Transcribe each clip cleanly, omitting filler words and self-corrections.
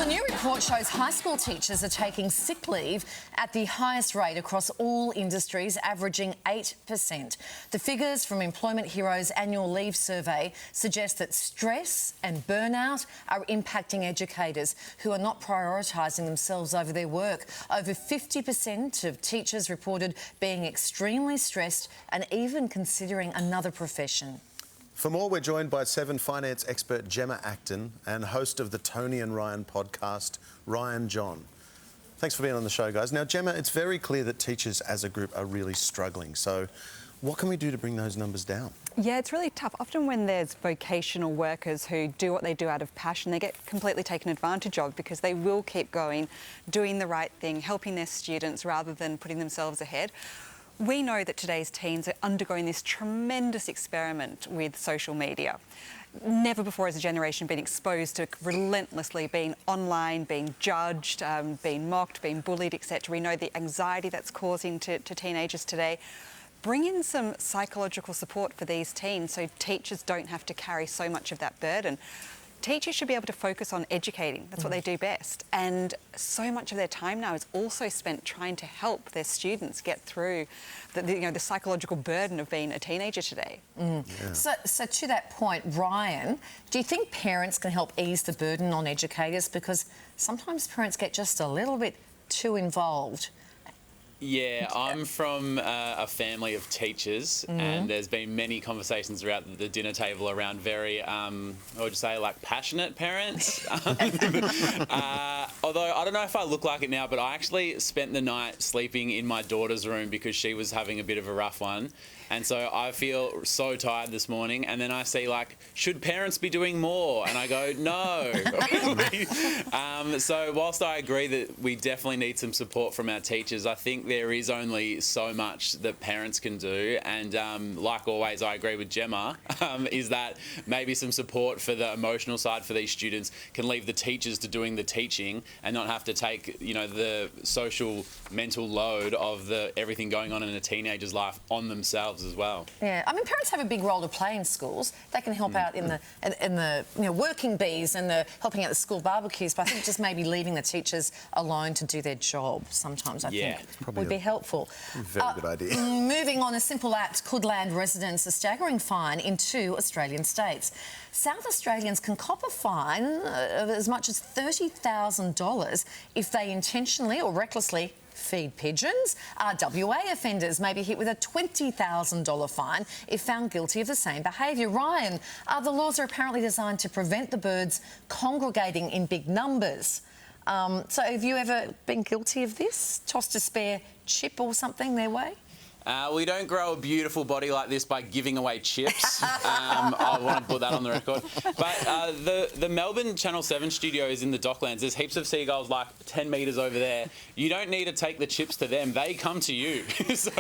a new report shows high school teachers are taking sick leave at the highest rate across all industries, averaging 8%. The figures from Employment Hero's annual leave survey suggest that stress and burnout are impacting educators who are not prioritising themselves over their work. Over 50% of teachers reported being extremely stressed and even considering another profession. For more, we're joined by Seven finance expert Gemma Acton and host of the Toni And Ryan Podcast, Ryan John. Thanks for being on the show, guys. Now, Gemma, it's very clear that teachers as a group are really struggling. So what can we do to bring those numbers down? Yeah, it's really tough. Often when there's vocational workers who do what they do out of passion, they get completely taken advantage of because they will keep going, doing the right thing, helping their students rather than putting themselves ahead. We know that today's teens are undergoing this tremendous experiment with social media. Never before has a generation been exposed to relentlessly being online, being judged, being mocked, being bullied, etc. We know the anxiety that's causing to teenagers today. Bring in some psychological support for these teens so teachers don't have to carry so much of that burden. Teachers should be able to focus on educating. That's what they do best. And so much of their time now is also spent trying to help their students get through the psychological burden of being a teenager today. Yeah. So to that point, Ryan, do you think parents can help ease the burden on educators? Because sometimes parents get just a little bit too involved. Yeah, I'm from a family of teachers, and there's been many conversations around the dinner table around very, what would you say, like passionate parents. Although I don't know if I look like it now, but I actually spent the night sleeping in my daughter's room because she was having a bit of a rough one. And so I feel so tired this morning, and then I see, like, should parents be doing more? And I go, no. So whilst I agree that we definitely need some support from our teachers, I think there is only so much that parents can do. And like always, I agree with Gemma, is that maybe some support for the emotional side for these students can leave the teachers to doing the teaching and not have to take, the social, mental load of everything going on in a teenager's life on themselves as well. Yeah, I mean, parents have a big role to play in schools. They can help out in the working bees and the helping out the school barbecues, but I think just maybe leaving the teachers alone to do their job sometimes, I think, would be helpful. Very good idea. Moving on, a simple act could land residents a staggering fine in 2 Australian states. South Australians can cop a fine of as much as $30,000 if they intentionally or recklessly feed pigeons. WA offenders may be hit with a $20,000 fine if found guilty of the same behaviour. Ryan, the laws are apparently designed to prevent the birds congregating in big numbers. So have you ever been guilty of this? Tossed a spare chip or something their way? We don't grow a beautiful body like this by giving away chips. I want to put that on the record. But the Melbourne Channel 7 studio is in the Docklands. There's heaps of seagulls like 10 metres over there. You don't need to take the chips to them. They come to you. So,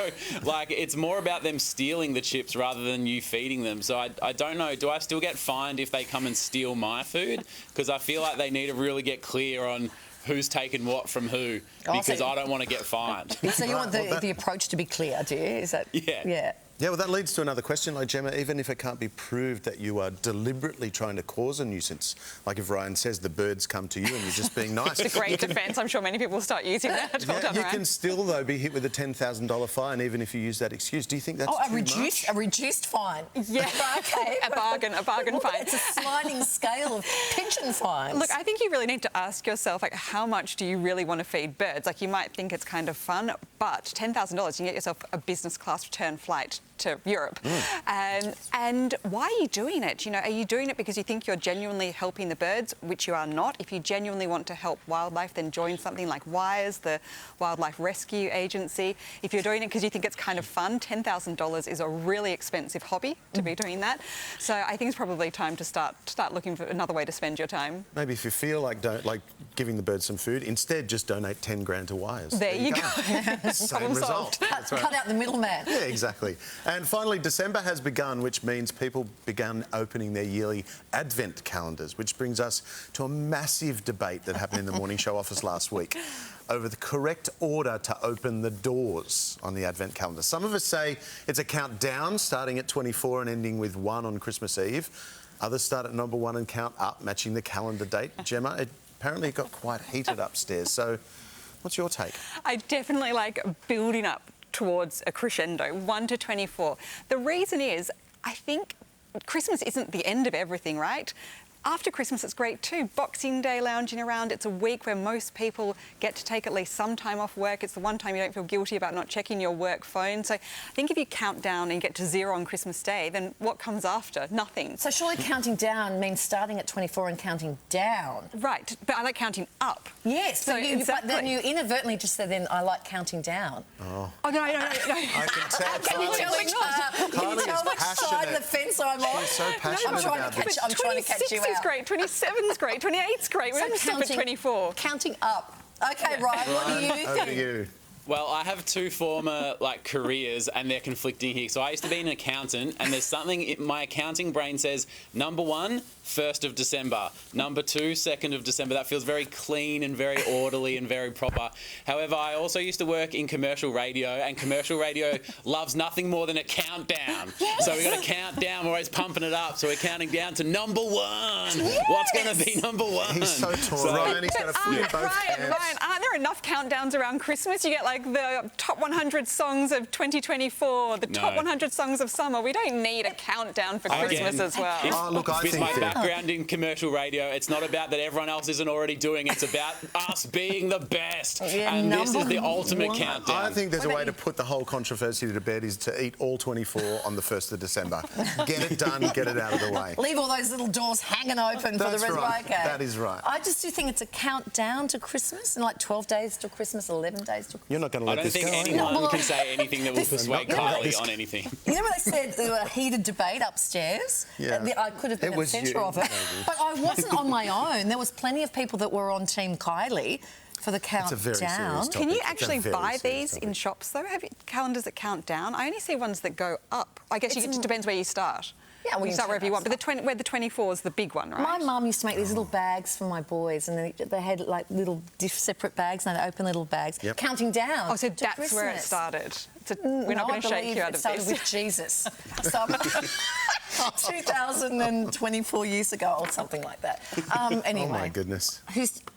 it's more about them stealing the chips rather than you feeding them. So I don't know. Do I still get fined if they come and steal my food? Because I feel like they need to really get clear on who's taken what from who, because I don't want to get fined. So you want the approach to be clear, do you? Is that... Yeah. Yeah, well, that leads to another question, Gemma, even if it can't be proved that you are deliberately trying to cause a nuisance, like if Ryan says the birds come to you and you're just being nice. It's a great defence. I'm sure many people will start using that. You can still, though, be hit with a $10,000 fine even if you use that excuse. Do you think that's too much? A reduced fine? Yeah. OK. A bargain fine. It's a sliding scale of pigeon fines. Look, I think you really need to ask yourself, how much do you really want to feed birds? You might think it's kind of fun, but $10,000, you can get yourself a business class return flight to Europe. And why are you doing it? Are you doing it because you think you're genuinely helping the birds, which you are not? If you genuinely want to help wildlife, then join something like WIRES, the Wildlife Rescue Agency. If you're doing it because you think it's kind of fun, $10,000 is a really expensive hobby to be doing that. So I think it's probably time to start looking for another way to spend your time. Maybe if you feel like giving the birds some food, instead just donate 10 grand to WIRES. There you go. Same result. Cut out the middleman. Yeah, exactly. And finally, December has begun, which means people began opening their yearly Advent calendars, which brings us to a massive debate that happened in the Morning Show office last week over the correct order to open the doors on the Advent calendar. Some of us say it's a countdown, starting at 24 and ending with 1 on Christmas Eve. Others start at number 1 and count up, matching the calendar date. Gemma, apparently it got quite heated upstairs. So what's your take? I definitely like building up towards a crescendo, 1 to 24. The reason is, I think Christmas isn't the end of everything, right? After Christmas, it's great too. Boxing Day, lounging around. It's a week where most people get to take at least some time off work. It's the one time you don't feel guilty about not checking your work phone. So I think if you count down and get to 0 on Christmas Day, then what comes after? Nothing. So surely counting down means starting at 24 and counting down. Right, but I like counting up. Yes, So but then you inadvertently just said, then I like counting down. Oh, no. I can tell. Can you tell which side of the fence I'm on? She's so passionate about this. I'm trying to catch you out. 26 is great, 27's great, 28's great. We're going to keep at 24. Counting up. Okay, Ryan, what do you Over to think? you. Well, I have 2 former careers, and they're conflicting here. So I used to be an accountant, and there's something in my accounting brain says, number 1, 1st of December. Number 2, 2nd of December. That feels very clean and very orderly and very proper. However, I also used to work in commercial radio, and commercial radio loves nothing more than a countdown. Yes. So we've got to count down. We're always pumping it up. So we're counting down to number 1. Yes. What's going to be number 1? He's so tall. Ryan, he's got to flip both hands. Ryan, aren't there enough countdowns around Christmas? You get like the top 100 songs of 2024, the top 100 songs of summer. We don't need a countdown for Christmas as well. Oh, look, I with think my that- background in commercial radio, it's not about that everyone else isn't already doing. It's about us being the best. Yeah, and this is the number ultimate 1. countdown. I think there's a way to put the whole controversy to bed is to eat all 24 on the 1st of December. Get it done, get it out of the way. Leave all those little doors hanging open for the That's rest right. of the okay. That is right. I just do think it's a countdown to Christmas and like 12 days till Christmas, 11 days till Christmas. You're not going to I let don't this think go. anyone No, well, can say anything that will persuade Kylie on anything. You know when they said there was a heated debate upstairs? Yeah. I could have been It at the was centre you, of it. maybe. But I wasn't on my own. There was plenty of people that were on Team Kylie for the countdown. a very serious topic. Can you It's a actually very buy serious these in topic. shops though? Have you calendars that count down? I only see ones that go up. I guess it just depends where you start. Yeah, well, you you start can wherever you want. start. But where the 24 is the big one, right? My mum used to make these little bags for my boys, and they had like little separate bags, and they'd open little bags, Yep. counting down. Oh, so to that's where it Christmas. started. We're not going to shake you out it of started this. with Jesus. So, 2024 years ago or something like that. Anyway. Oh, my goodness.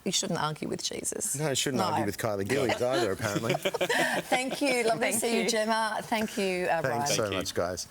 You shouldn't argue with Jesus. No, I shouldn't argue with Kylie Gillies either, apparently. Thank you. Lovely to Thank see you, you. Gemma. Thank you, Ryan. Thanks so much, guys.